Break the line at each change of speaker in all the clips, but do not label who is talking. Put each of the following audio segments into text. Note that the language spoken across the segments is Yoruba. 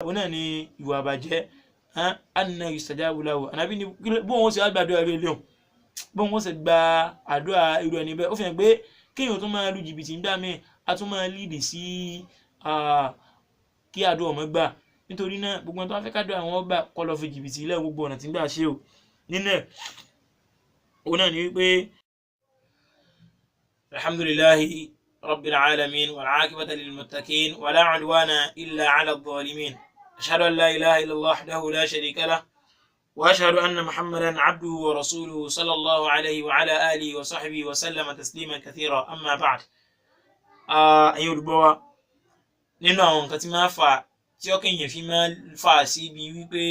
ona ni ìwà bàjẹ́ anna yustajabu lahu Ànábì ní bó wọ́n ṣe àgbàdua rẹ̀ lehun bó wọ́n ṣe gba àdúà irú ẹni bẹ́ẹ̀ ó fi hàn pé kéèyàn tún máa lu jìbìtì ń dá mi a tún máa lídì sí kí àdúà ọmọ gbà nítorí náà gbogbo ẹni tó bá fẹ́ kádùá àwọn gbà kó lọ fi jìbìtì ilẹ̀ gbogbo ọ̀nà tí ń gbà ṣe o nínú ẹ̀ òun náà ni wípé alhamdulillahi rabbil alamin wal aqibatu lil muttaqin wala udwana illa ala adh-dhalimin ashhadu an la ilaha illallah wahdahu la sharika lah wa ashhadu anna muhammadan abduhu wa rasuluhu sallallahu alayhi wa ala alihi wa sahbihi wa sallama tasliman kathira amma ba'd ayin olùgbọ́ wa nínú àwọn nǹkan tí máa fà tí ọkàn yẹn fi máa fà sí ibi wípé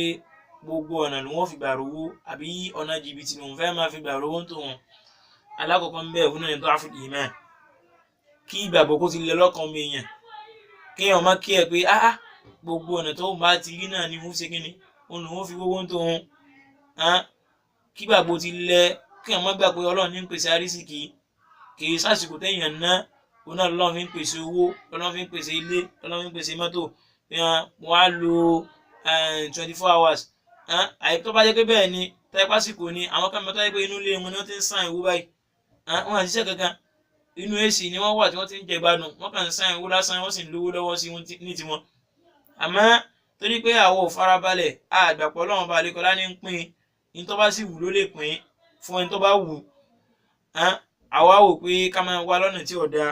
gbogbo ọ̀nà ló wọ́n fi gbà rówó àbí ọ̀nà jìbìtì ló ń fẹ́ máa fi gbà rówó tó wọn alákọ̀ọ́kọ́ ń bẹ̀ òun náà ní tó àfùdí ìmọ̀ kí ìgbàgbọ́ kó ti lẹ lọ́kàn ọmọ èèyàn kéèyàn má kí ẹ pé gbogbo ọ̀nà tó ń bá ti rí náà ni wọ́n ṣe kí ni òun ló wọ́n fi wówó tó wọn kí ìgbàgbọ́ ti lẹ kéèyàn má gbà pé Ọlọ́run ní ń pèsè àrísìkí kì í sásìkò téèyàn ná òun náà lọ́lọ́run fi ń pèsè owó Ọlọ́run fi ń pèsè ilé Ọlọ́run fi ń pèsè mọ́tò wọ́n á lo 24 hours àyè tó bá jẹ́ pé bẹ́ẹ̀ ni tẹ́pásìkò ni àwọn kan mẹ́tọ́ pé inú ilé wọn ni wọ́n ti ń sàn ìwú báyìí wọ́n àti iṣẹ́ kankan inú AC ni wọ́n wà tí wọ́n ti ń jẹ gbádùn wọ́n kàn ń sàn ìwú lásán wọ́n sì ń lówó lọ́wọ́ sí ní tiwọn àmọ́ torí pé àwọ̀ ò farabalẹ̀ àgbàpọ̀ Ọlọ́run bá lékọ́lá ní ń pín in tó bá sì wù ló lè pín fún ẹni tó bá wù àwa wò pé ká máa wá lọ́nà tí ò dáa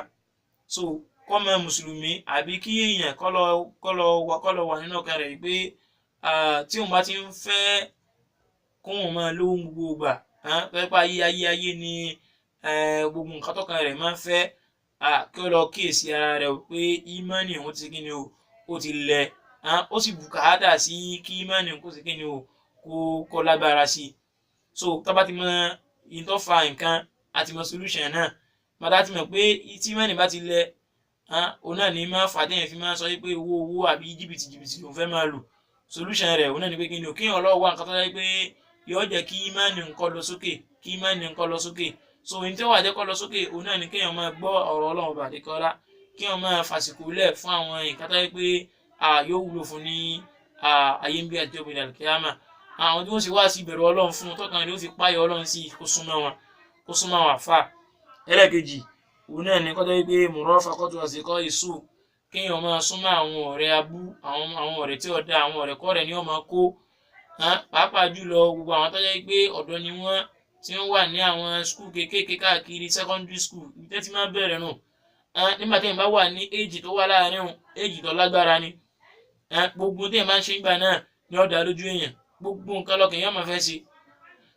so kọ́mọ mùsùlùmí àbí kí èèyàn kọ́ lọ wà nínú ọkàn rẹ̀ pé tí òun bá ti ń fẹ́ kóun máa lówó gbogbo gbà pẹ́pẹ́ ayé ni gbogbo nǹkan tọ́kàn rẹ̀ máa ń fẹ́ kí ó lọ kíyèsí ara rẹ̀ pé ìmánì òun ti kí ni o ó ti lẹ̀ ó sì bùkátà sí kí ìmánì òun kó ti kí ni o kó lágbára sí i so tó bá ti mọ ìyẹn tó fa nǹkan àti mọ solution náà màdá ti mọ̀ pé tí ìmánì bá ti lẹ̀ òun náà ní máa fà téèyàn fi máa sọ pé owó àbí jìbìtì ló fẹ́ máa lò solution rẹ̀ òun náà ní pé kí ni o kéèyàn lọ́wọ́ wá nǹkan tó yẹ pé yóò jẹ́ kí ìmánì nǹkan lọ sókè so ohun tí ó wà jẹ́ kó lọ sókè òun náà ní kéèyàn máa gbọ́ ọ̀rọ̀ Ọlọ́run bá dékọ́lá kéèyàn máa fàsìkò lẹ̀ fún àwọn nǹkan tó yẹ pé yóò wúlò fún ní ayé ń bí àti òbí àlùkìyámà àwọn tí wọ́n sì wá sí ìbẹ̀rù Ọlọ́run fún tọ́kàn rẹ̀ ó fi páyọ̀ Ọlọ́run sí kó súnmọ́ wọn àfà ẹlẹ́ẹ̀kejì òun náà ní kọ́tọ́ wípé murafaqatu asdiqai su kéèyàn máa súnmọ́ àwọn ọ̀rẹ́ abú àwọn ọ̀rẹ́ tí ó dá àwọn ọ̀rẹ́ kọ́rẹ́ ni wọ́n máa kó pàápàá jùlọ gbogbo àwọn tó jẹ́ pé ọ̀dọ́ ni wọ́n tí wọ́n wà ní àwọn skul kéékèèké káàkiri secondary school ìtẹ́ tí máa bẹ̀rẹ̀ nù nígbà tí èèyàn bá wà ní éèjì tó wà láàrin éèjì tó lágbára ni gbogbo tí èèyàn máa ń ṣe nígbà náà ni ó dá lójú èèyàn gbogbo nǹkan lọ́kàn èèyàn máa fẹ́ ṣe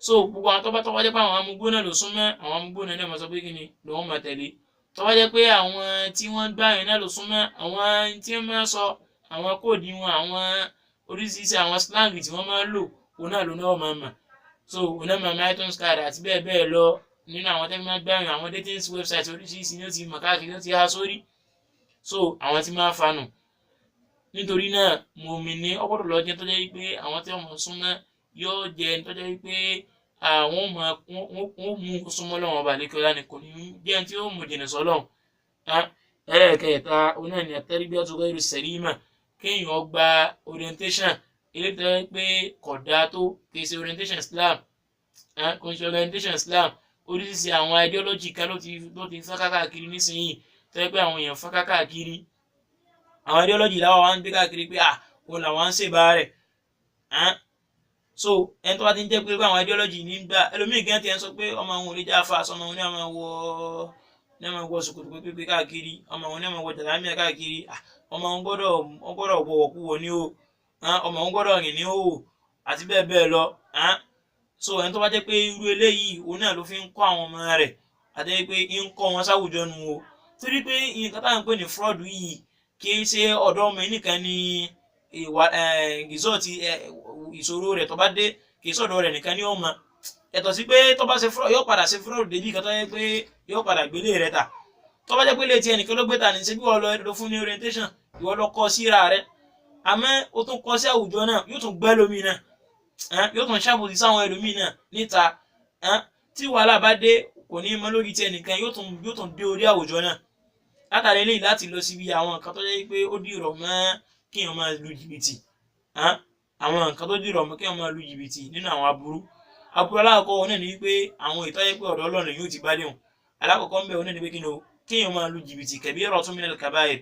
so gbogbo àwọn tó bá jẹ́ pé àwọn amúgbó náà ló súnmọ́ àwọn amúgbó náà máa sọ pé kí ni lòun máa tẹ̀lé tó bá jẹ́ pé àwọn tí wọ́n gbá yẹn náà ló súnmọ́ àwọn tí wọ́n máa sọ àwọn kóòdì wọn àwọn oríṣiríṣi àwọn slang tí wọ́n máa lò òun náà ló náà máa mà so òun náà máa máa iTunes card àti bẹ́ẹ̀ bẹ́ẹ̀ lọ nínú àwọn tẹ́lẹ̀ máa gbá yẹn àwọn dating website oríṣiríṣi ni ó ti mọ̀ káàkiri ó ti há sórí so àwọn tí máa fanù nítorí náà mùmínì ọgbọ́dọ̀ lọ jẹ́ tó jẹ́ pé àwọn tí wọ́n súnmọ́ yóò jẹ́ tó jẹ́ pé àwọn wọ́n mú súnmọ́ lọ́wọ́ ọba àlékọ́lá ni kò ní jẹ́ tí ó mú jìnnà sọ́lọ́hún ẹlẹ́ẹ̀kẹta òun náà ní at-tarbiyatu ghayru salima kéèyàn gba orientation ilé tó yẹ pé kò dáa tó kì í ṣe orientation Islam kò ń ṣe orientation Islam oríṣiríṣi àwọn ideology kan ló ti fọ́n káàkiri nísìnyí tó yẹ pé àwọn èèyàn fọ́n káàkiri àwọn ideology láwọn wá ń gbé káàkiri pé òun làwọn ń ṣèbá rẹ̀ so ẹni tó bá ti ń jẹ́ pé àwọn ideology ní gbà ẹlòmíì gan ti ń sọ pé ọmọ àwọn olè jáfa ọmọ àwọn onímọ̀ wọ ṣòkòtò pépé káàkiri ọmọ àwọn onímọ̀ wọ jàlámíà káàkiri ọmọ àwọn gbọ́dọ̀ wọ̀wọ̀kúwọ̀ ní o ọmọ àwọn gbọ́dọ̀ rìn ní o àti bẹ́ẹ̀ bẹ́ẹ̀ lọ so ẹni tó bá jẹ́ pé irú eléyìí òun náà ló fi ń kọ́ àwọn ọmọ rẹ̀ àti pé ń kọ́ wọn sáwùjọ nu o torí pé nǹkan táwọn ń pè ní fraud yìí kì í ṣe ọ̀dọ́ ọmọ nìkan ni rìsọ́ọ̀tì ìṣòro rẹ̀ tó bá dé kì í sọ̀dọ̀ rẹ̀ nìkan ní ọmọ ẹ̀tọ́ sí pé tó bá ṣe fraud yóò padà ṣe fraud débi kan tó yẹ pé yóò padà gbélé rẹ̀ ta tó bá jẹ́ pé létí ẹnìkan ló gbé ta ní ṣe bí wọ́n lọ fún ní orientation ìwọ lọ kọ́ síra rẹ̀ àmọ́ o tún kọ́ sí àwùjọ náà yóò tún gbẹ́ lómi náà yóò tún ṣàbòsí sáwọn ẹlòmíì náà níta tí wàhálà bá dé kò ní mọ lórí ti ẹnìkan yóò tún dé orí àwùjọ náà látàrí eléyìí láti lọ síbi àwọn nǹkan tó jẹ́ pé ó dìrọ̀ mọ́ kéèyàn máa lu jìbìtì àwọn nǹkan tó dìrọ̀ mọ́ kí wọ́n máa lu jìbìtì nínú àwọn aburú alákọ̀ọ́kọ́ wọn náà ní pé àwọn ìtọ́jú pé ọ̀dọ̀ Ọlọ́run yóò ti bá léwu alákọ̀ọ́kọ́ ń bẹ̀ wọn náà ní pé kí ni o kéèyàn máa lu jìbìtì kabiratun minal kaba'ir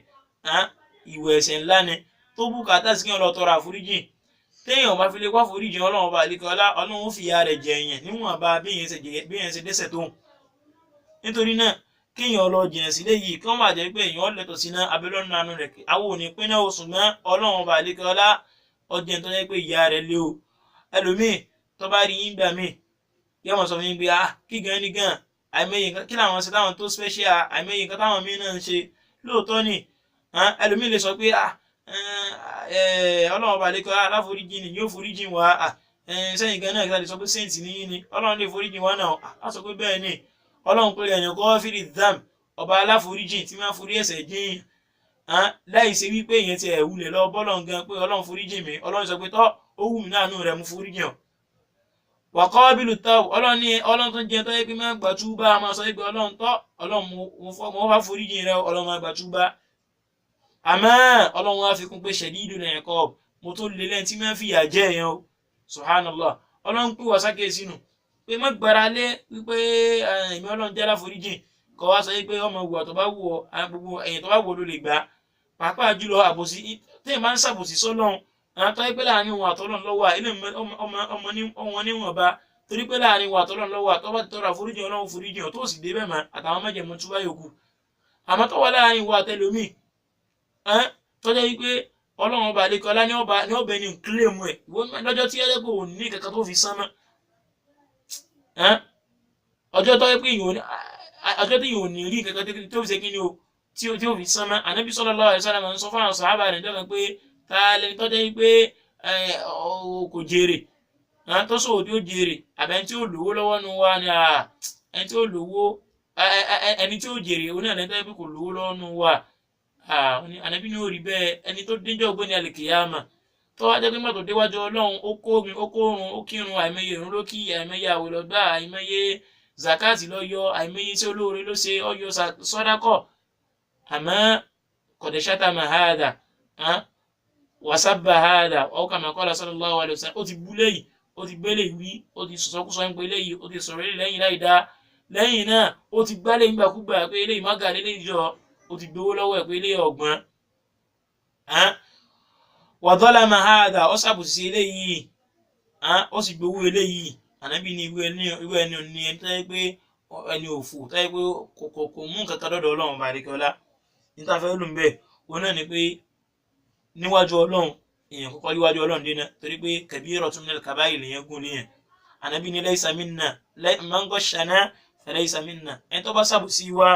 ìwẹ̀ ẹ̀ṣẹ̀ ńlá ni tó bùkátà sí kéèyàn lọ tọrọ àforíjì téèyàn bá fi lè wá àforíjì Ọlọ́run bá àlékè ọlá Ọlọ́run fi ìyà rẹ̀ jẹ èèyàn níwọ̀n bá bí èèyàn ṣe dẹ́ṣẹ̀ tó nítorí náà kéèyàn lọ jìnà sílé yìí kí wọ́n bá jẹ́ pé èèyàn lẹ́tọ̀ sí náà abẹ́lọ́nù àánú rẹ̀ àwọn òní pín náà oṣù mọ́ Ọlọ́run bá àlékè ọlá ọjọ́ tó jẹ́ pé ìyà rẹ̀ lé o ẹlòmíì tó bá rí yín gbà míì yóò mọ̀ sọ fún yín pé kí gan ni gan àìmọye nǹkan kí làwọn ṣe táwọn tó special àìmọye nǹkan táwọn míì náà ń ṣe lóòótọ́ ni ẹlòmíì lè sọ pé Ọlọ́run bá àlékè ọlá aláforíjì ni yóò foríjì wá sẹ́yìn gan náà kí lè sọ pé saint ní yín ni Ọlọ́run lè foríjì wá náà á sọ pé bẹ́ẹ̀ ni Ọlọ́run pé ẹ̀yàn kọ́ fìdí dam ọba aláforíjì tí máa forí ẹ̀ṣẹ̀ jìn láì ṣe wípé èèyàn ti ẹ̀wulẹ̀ lọ bọ́lọ̀ gan pé Ọlọ́run foríjì mi Ọlọ́run sọ pé tọ́ ó wù mí láàánú rẹ̀ mú foríjì hàn wa qabilu tawb Ọlọ́run ní Ọlọ́run tó jẹ́ tó yẹ pé máa gbà túbá máa sọ pé Ọlọ́run tọ́ Ọlọ́run mo bá foríjì rẹ Ọlọ́run máa gbà túbá àmọ́ Ọlọ́run wá fi kún pé shadidul iqab mo tó lè lẹ́yìn tí máa fìyà jẹ èèyàn o subhanallah Ọlọ́run pè wá sáké sínú pé má gbára lé wípé èmi Ọlọ́run jẹ́ aláforíjì kọ́ wá sọ pé ọmọ ìwà tó bá wù ọ́ gbogbo èèyàn tó bá wù ọ́ ló lè gbà pàápàá jùlọ àbòsí téèyàn máa ń ṣàbòsí sọ́lọ́run àwọn tó yẹ pé láàrin òun àtọ́lọ́run lọ́wọ́ ilé ọmọ níwọ̀nba torí pé láàrin òun àtọ́lọ́run lọ́wọ́ àtọ́bá ti tọrọ àforíjì Ọlọ́run foríjì ọ̀ tó sì dé bẹ́ẹ̀ mọ́ àtàwọn májẹ̀mú tó bá yòókù àmọ́ tó wà láàrin òun àtẹlómì tọ́jọ́ wípé Ọlọ́run ọba àlekọ́ ọlá ní ọbẹ̀ ní kílèmù ẹ̀ lọ́jọ́ tí ẹlẹ́gbẹ̀ ò ní kankan tó fi sán mọ́ ọjọ́ tó yẹ pé ọjọ́ tí yóò ní rí kankan tó fi ṣe kí ni o tí ó fi sán mọ́ Ànábì sallallahu alaihi wasallam ń sọ fún àwọn sàhábà rẹ̀ jọ́kan pé ta lẹni tọ́jọ́ wípé kò jèrè tó sòwò tí ó jèrè àbẹ̀ ẹni tí ó lówó lọ́wọ́ nu wa ni ẹni tí ó lówó ẹni tí ó jèrè òun náà lẹ́ni tó yẹ pé kò lówó lọ́wọ́ nu wa Ànábì ní ó rí bẹ́ẹ̀ ẹni tó dénjọ́ ògbóni àlìkìyàmà tó wá jẹ́ pé mọ́tò déwájú Ọlọ́run ó kórun ó kírun àìmọye ìrun ló kí àìmọye àwẹ̀ ló gbà àìmọye zakati ló yọ àìmọye tí olóore ló ṣe ó yọ sọ́dákọ̀ àmọ́ kọ̀dẹ̀ṣátà mahada wàsábà hada ọkọ̀ àmàkọ́lá sallallahu alaihi wasallam ó ti bú léyìí ó ti gbélé wí ó ti sọ̀sọ́kúsọ ń pe léyìí ó ti sọ̀rọ̀ lẹ́yìn láì dá lẹ́yìn náà ó ti gbálé nígbàkúgbà pé eléyìí má gà lélẹ́yìí jọ ó ti gbowó lọ́wọ́ ẹ̀ pé eléyìí ọ̀gbọ́n wàdọ́là mahada ó ṣàbùsí eléyìí ó sì gbowó eléyìí Ànábì ní ìwé ẹni ní ẹni tó yẹ pé ẹni òfò tó yẹ pé kò mú nǹkan kan lọ́dọ̀ Ọlọ́run bá àdékẹ́ ọlá níta fẹ́ lù ń bẹ̀ òun náà ni pé níwájú Ọlọ́run èèyàn kọ́kọ́ níwájú Ọlọ́run dé náà torí pé kabiratun minal kaba'ir lèèyàn gùn léèyàn Ànábì ní laysa minna man ghashana falaysa minna ẹni tó bá ṣàbùsí wa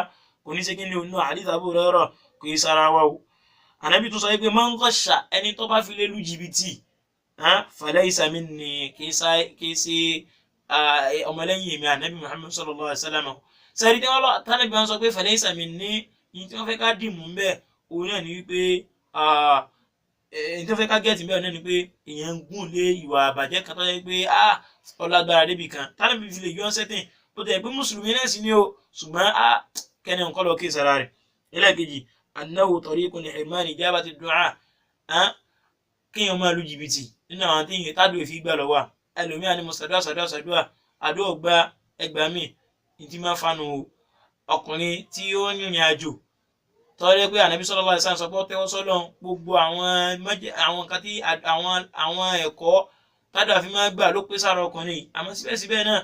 kò ní ṣe kí ni òun náà hadith Abu Hurairah kò í sára wa o Ànábì tó sọ pé man ghasha ẹni tó bá fi lè lu jìbìtì falaysa minni kì í ṣe ọmọlẹ́yìn mi Ànábì Muhammad sallallahu alaihi wasallam sẹ́rí tí wọ́n lọ tánàbí wọn sọ pé falaysa minni yìí tí wọ́n fẹ́ ká dìmú ń bẹ̀ òun náà ni wípé èyí tó fẹ́ ká gẹ̀ẹ́tì bẹ́ẹ̀ náà ni pé èèyàn ń gùn lé ìwà àbàjẹ́ kan tó yẹ pé ọlágbára débi kan tánàbí fi lè yọ ọ́ sẹ́tìn tó tẹ̀ pé mùsùlùmí náà sì ni o ṣùgbọ́n kẹ́ni nǹkan lọ kí ìsara rẹ̀ ẹlẹ́ẹ̀kejì annahu tariqun li hirmani ijabati du'a kéèyàn máa lu jìbìtì nínú àwọn tí yìí tádùn èfi gbà lọ́wọ́ ẹlòmíà ni mo ṣàdúrà àdúrà gba ẹgbàá mi ìdí máa fanu ọkùnrin tí ó ń rìnrìn àjò tọ́lẹ́ pé Ànábì sallallahu alaihi wasallam sọ pé ó tẹ́wọ́ sọ́lọ́run gbogbo àwọn nǹkan tí àwọn ẹ̀kọ́ tádùn àfi máa gbà ló pé sára ọkùnrin yìí àmọ́ síbẹ̀síbẹ̀ náà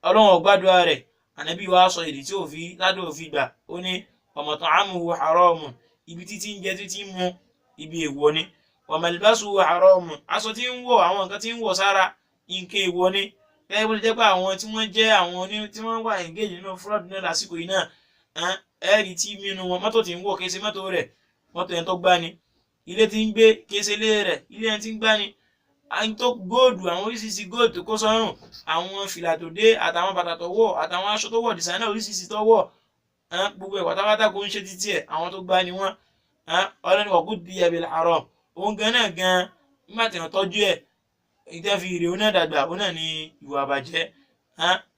Ọlọ́run ò gbàdúrà rẹ̀ Ànábì wa sọ èdè tí tádùn òfin gbà ó ní wa mat'amuhu haramun ibi títí ń jẹ títí ń mu ibi èèwọ̀ ni wa malbasuhu haramun aṣọ tí ń wọ̀ àwọn nǹkan tí ń wọ̀ sára nǹkan èèwọ̀ ni gẹ́gẹ́ bó ti jẹ́ pé àwọn tí wọ́n jẹ́ àwọn tí wọ́n wà engage nínú fraud náà lásìkò yìí náà ẹ̀rí tí nínú wọn mọ́tò tí ń wọ̀ kése mọ́tò rẹ̀ mọ́tò yẹn tó gbá ni ilé tí ń gbé kése ilé rẹ̀ ilé yẹn tí ń gbá ni àwọn tó góòdù àwọn oríṣiríṣi góòdù tó kó sọ́rùn àwọn fìlà tó dé àtàwọn bàtà tó wọ̀ àtàwọn aṣọ tó wọ̀ dìsáínà oríṣiríṣi tó wọ̀ gbogbo ẹ̀ pátápátá kò ń ṣe títí ẹ̀ àwọn tó gbá ni wọ́n ọlọ́ni wọ̀kú di bil haram òun gan náà gan nígbà tí wọ́n tọ́jú ẹ̀ ìtẹ́ fi rè òun náà dàgbà òun náà ní ìwà àbàjẹ́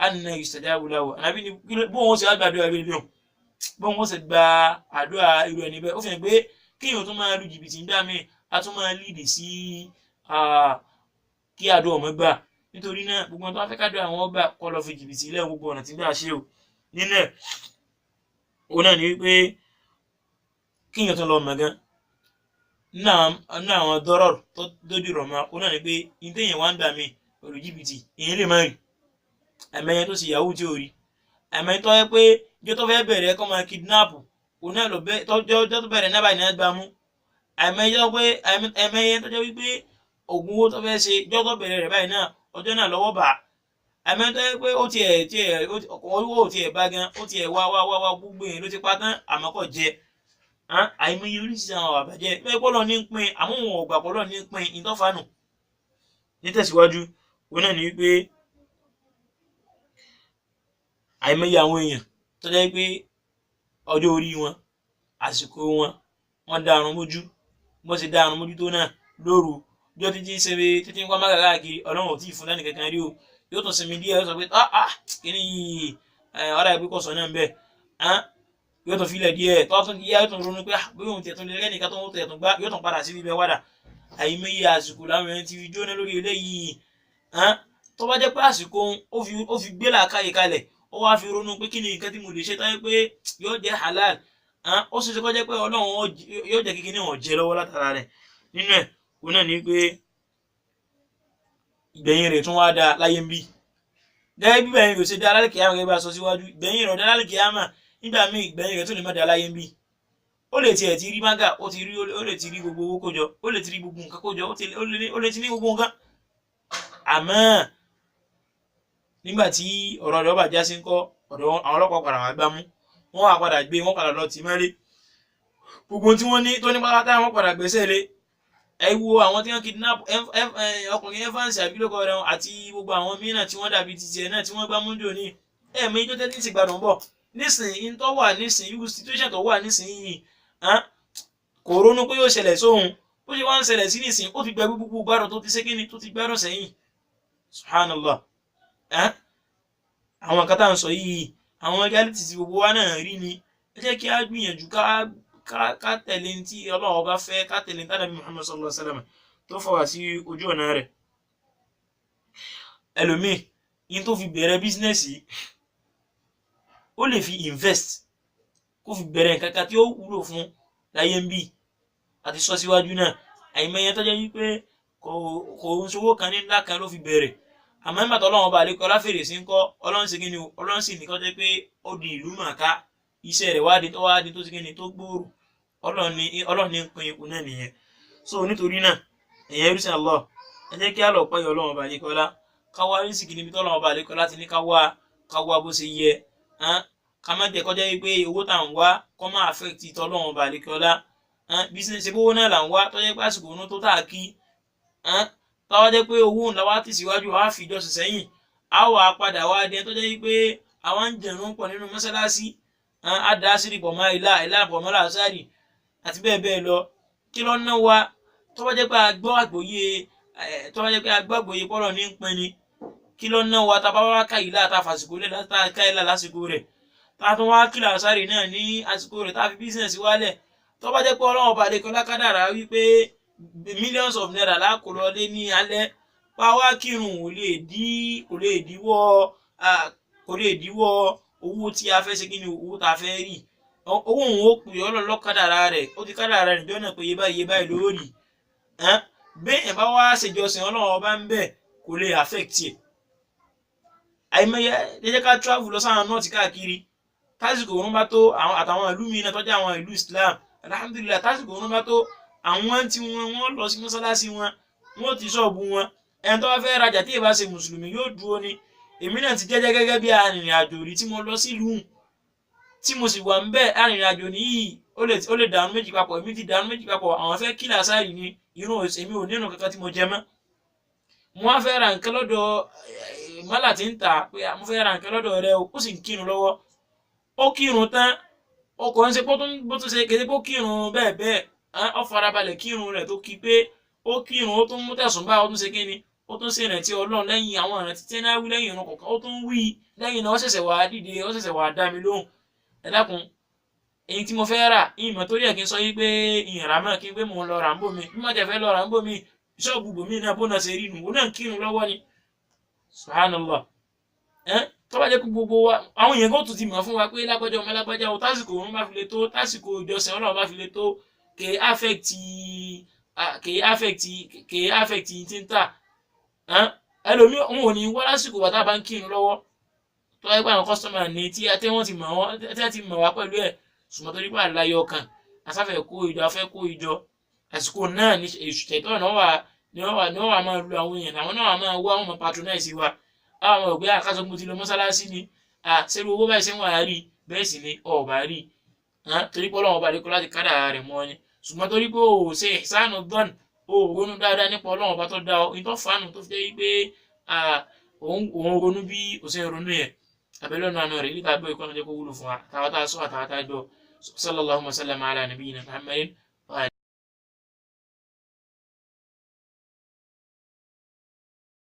anna yustajabu lahu Ànábì ní bóun ó sì wá gbàdúrà rẹ̀ lóhùn bóun ó sì gba àdúrà irú ẹni bẹ́ẹ̀ ó fi hàn pé kéèyàn tó máa lu jìbìtì ń dá mi a tún máa lead sí kí àdúrà ọmọ gbà. Nítorí náà gbogbo wọn tó bá fẹ́ kádùá àwọn gbà kọ́ lọ fi jìbìtì ilẹ̀ gbogbo ọ̀nà tí ń gbà ṣe o. Nínú ẹ̀ òun náà ni wípé kíyàn tó lọ mọ̀ gan nínú àwọn dọ́rọ̀ tó dójú rọ̀ mọ́ òun náà ni pé ìdéyìn wá ń gbà mí pẹ̀lú jìbìtì èyí lè má rí àmẹ́yẹ tó sì yahoo tí ò rí àmẹ́yẹ tó yẹ pé ìjọ tó fẹ́ bẹ̀rẹ̀ kọ́ máa kidnap òun náà tọ́jọ́ tó bẹ̀rẹ̀ náà báyìí náà gbà mú àmẹ́yẹ tó jẹ́ wípé ògùn owó tó fẹ́ ṣe ìjọ tó bẹ̀rẹ̀ rẹ̀ báyìí náà ọjọ́ náà lọ́wọ́ bà àmẹ́yẹ tó yẹ pé owó tiẹ̀ bá gan ó tiẹ̀ wá gbogbo yẹn ló ti pa tán àmọ́ kò jẹ àìmọye oríṣiríṣi àwọn àbàjẹ́ pé pọ́lọ́ ní pín àmọ́ wọn ò gbà pọ́lọ́ ní pín ìtọ́fàánù. Nítẹ̀síwájú òun náà ni wípé àìmọye àwọn èèyàn tó jẹ́ pé ọjọ́ orí wọn àsìkò wọn dá àrùn mójú bó ṣe dá àrùn mójú tó náà lóru jọ títí ń wá mága káàkiri ọlọ́run ò tí ì fún lẹ́nu kankan rí o yóò tún sinmi díẹ̀ yóò sọ pé kí ni ọ̀rá ìpínkọ̀sọ̀ náà ń bẹ̀ yóò tún filẹ̀ díẹ̀ tó tún yá yóò tún ronú pé bí òun tiẹ̀ tún lè lẹ́nìkan tó ń tẹ̀ tún gbá yóò tún padà sí ibẹ̀ wádà àìmọye àsìkò láwọn ẹni tí fi jóná lórí eléyìí tó bá jẹ́ pé àsìkò ó fi gbé làákàyè kalẹ̀ ó wá fi ronú pé kí ni nǹkan tí mo lè ṣe táyé pé yóò jẹ́ halal ó sì ṣe kó jẹ́ pé ọlọ́run yóò jẹ́ kíkí ní wọ́n jẹ lọ́wọ́ látara rẹ̀ nínú ẹ̀ òun náà ni pé ìgbẹ̀yìn rẹ̀ tún wá da láyé ń bí gẹ́gẹ́ bí ìgbẹ̀yìn rẹ̀ ṣe dá lálẹ́ kìámà gẹ́gẹ́ bá sọ síwájú ìgbẹ̀yìn rẹ̀ dá lálẹ́ kìámà nígbà míì ìgbẹ̀yìn rẹ̀ tó lè má da láyé ń bí ó lè tiẹ̀ ti rí mága ó lè ti rí gbogbo owó kójọ ó lè ti rí gbogbo nǹkan kójọ ó lè ti ní gbogbo nǹkan àmọ́ nígbà tí ọ̀rọ̀ rẹ̀ ọba já sí ń kọ́ ọ̀dọ̀ àwọn ọlọ́pàá padà wá gbámú wọ́n wá padà gbé wọ́n padà lọ tì mọ́lé gbogbo tí wọ́n ní tó ní pátá wọ́n padà gbẹ́sẹ̀ lé ẹ wo àwọn tí wọ́n kidnap ọkùnrin Evans abiloko rẹ̀ àti gbogbo àwọn mìíràn tí wọ́n dàbí ti tiẹ̀ náà tí wọ́n gbámú jò ní ẹ̀mí tó tẹ́tí ti gbàdùn bọ̀ nísìnyí tó wà nísìnyí irú situation tó wà nísìnyí kò ronú pé yóò ṣẹlẹ̀ sóhun bó ṣe wá ń ṣẹlẹ̀ sí nísìnyí ó fi gbẹ gbogbo gbádùn tó ti ṣe kíni tó ti gbádùn sẹ́yìn subhanallah àwọn nǹkan tá à ń sọ yìí àwọn reality tí gbogbo wa náà rí ni ẹ jẹ́ kí á gbìyànjú ká tẹ̀lé tí Ọlọ́run bá fẹ́ ká tẹ̀lé tí Ànábì Muhammad sallallahu alaihi wasallam tó fà wá sí ojú ọ̀nà rẹ̀ ẹlòmíì yín tó fi bẹ̀rẹ̀ bísínẹ́sì ó lè fi invest kó fi bẹ̀rẹ̀ nǹkan kan tí ó wúlò fún láyé ń bì àti sọ síwájú náà àìmọye tó jẹ́ wípé kò ń ṣòwò kan ní ńlá kan ló fi bẹ̀rẹ̀ àmọ́ nígbà tó Ọlọ́run bá lè kọ́ láfèrè sí ń kọ́ Ọlọ́run sì kíni Ọlọ́run sì ní kọ́ jẹ́ pé ó di ìlú màká iṣẹ́ rẹ̀ wá di tó sì kíni tó gbòòrò Ọlọ́run ní ń pín ipò náà nìyẹn. So nítorí náà ẹ̀yẹ ẹrú sí Allah ẹ jẹ́ kí á lọ pẹ́yọ Ọlọ́run bá lè kọ́ lá ká wá rí sí kíni bí tọ́lọ́run bá lè kọ́ láti ní ká wá bó ṣe yẹ ká má jẹ́ kọjá wípé owó tá à ń wá kọ́ máa affect tọ́lọ́run bá lè kọ́ lá business owó náà là ń wá tọ́jẹ́ pé àsìkò òun tó tà kí tọ́wọ́ jẹ́ pé owó ńlá wá tì síwájú wá fi ìjọsìn sẹ́yìn á wà padà wá dé tó jẹ́ wípé àwọn ń jẹ̀rún pọ̀ nínú mọ́sálásí á dá sírí pọ̀ mọ́ ìlà pọ̀ mọ́ làásàrì àti bẹ́ẹ̀ bẹ́ẹ̀ lọ kí lọ́ ná wa tọ́wọ́ jẹ́ pé agbọ́ àgbòye pọ́lọ̀ ní ń pin ni kí lọ́ ná wa tábà wá ká ìlà àtàfàsìkò lẹ̀ ká ìlà lásìkò rẹ̀ tààtún wá kí làásàrì náà ní àsìkò rẹ̀ tá fi bísíǹsì wálẹ̀ tọ́wọ́ jẹ́ pé Ọlọ́run bá lè kọ́ lákàdàrà wípé millions of naira lákòlọ lé ní alẹ́ pàwá kírun kò lè díwọ́ owó tí a fẹ́ ṣe kí ni owó tá a fẹ́ rí owó òun ó pè Ọlọ́run lọ kádàrá rẹ̀ ó ti kádàrá rẹ̀ níjọ́ náà pé iye báyìí lórí bẹ́ẹ̀ bá wá ṣèjọsìn Ọlọ́run ọba ń bẹ̀ kò lè affect ẹ̀ àìmọye jẹ́jẹ́ ká travel lọ sáwọn north káàkiri tásìkò òun bá tó àtàwọn ìlú mi náà tọ́jú àwọn ìlú Islam alhamdulillah tásìkò òun bá tó àwọn tí wọ́n lọ sí mọ́sálásí wọ́n ti ṣọ́ọ̀bù wọn ẹni tó bá fẹ́ rajà tí ìbá ṣe mùsùlùmí yóò dúró ní èmi náà ti jẹ́jẹ́ gẹ́gẹ́ bí arìnrìn àjò rí tí mo lọ sílùú tí mo sì wà ń bẹ̀ arìnrìn àjò nìyí ó lè dànù méjì papọ̀ èmi ti dànù méjì papọ̀ àwọn fẹ́ kí làásàrì ní irun èmi ò nínú kankan tí mo jẹ mọ́ mo wá fẹ́ ra nǹkan lọ́dọ̀ mọ́là tí ń tà pé mo fẹ́ ra nǹkan lọ́dọ̀ rẹ ó sì ń kírun lọ́wọ́ ó kírun tán ọkọ̀ ń ṣe bó tún ṣe kéde bó kírun bẹ́ẹ̀ ó farabalẹ̀ kírun rẹ̀ tó kí pé ó kírun ó tún mú tẹ̀sùn bá ó tún ṣe kíni ó tún ṣe ìrántí Ọlọ́run lẹ́yìn àwọn ìrántí tí náà wí lẹ́yìn ìrun kọ̀ọ̀kan ó tún wí lẹ́yìn náà ó ṣẹ̀ṣẹ̀ wá dìde ó ṣẹ̀ṣẹ̀ wá dá mi lóhùn ẹ dákun èyí tí mo fẹ́ rà ìmọ̀ torí ẹ̀ kí n sọ yí pé ìyàrá mọ́ kí n pé mò ń lọ rà ń bò mí bí mo jẹ́ fẹ́ lọ rà ń bò mí ṣọ́ọ̀bù bòmí náà bó náà ṣe rí nù ó náà ń kírun lọ́wọ́ ni subhanallah tó bá jẹ́ pé gbogbo wa àwọn èèyàn kò tún ti mọ̀ fún wa pé lágbájá ọmọ lágbájá o tásìkò òun bá fi le tó tásìkò ìjọsìn Ọlọ́run bá fi le tó kè é affect tí ń tà ẹlòmí òun ò ní wá lásìkò wà tá a bá ń kírun lọ́wọ́ tó wáyé pé àwọn kọ́sítọ́mà ní tí wọ́n ti mọ̀ wá pẹ̀lú ẹ̀ ṣùgbọ́n torí pé àláyọ̀ ọkàn asáfẹ́ kó ìjọ afẹ́ kó ìjọ àsìkò náà ní èṣù tẹ̀tọ́ ni wọ́n wà máa lu àwọn èèyàn àwọn náà wà máa wá wọn patronize wa àwọn ọmọ ògbé àkásọ́gbó ti lọ mọ́sálásí ni ṣerú owó báyìí ṣe ń wà á rí bẹ́ẹ̀ sì ni ọ̀bà rí torí pé Ọlọ́run ọba lè kó láti kádà rẹ̀ mọ́ ni ṣùgbọ́n torí pé o ṣe ìsánù dán o ronú dáadáa nípa Ọlọ́run ọba tó dá ọ ìtọ́ fàánù tó fi jẹ́ pé òun ronú bí o ṣe ń ronú yẹn abẹ́lẹ́ ọ̀nà àná rẹ̀ nígbà gbé ìkọ́nà jẹ́ kó wúlò fún wa tàwátà sọ àtàwátà jọ sallallahu alaihi wa sallam ala nabiyyina Muhammadin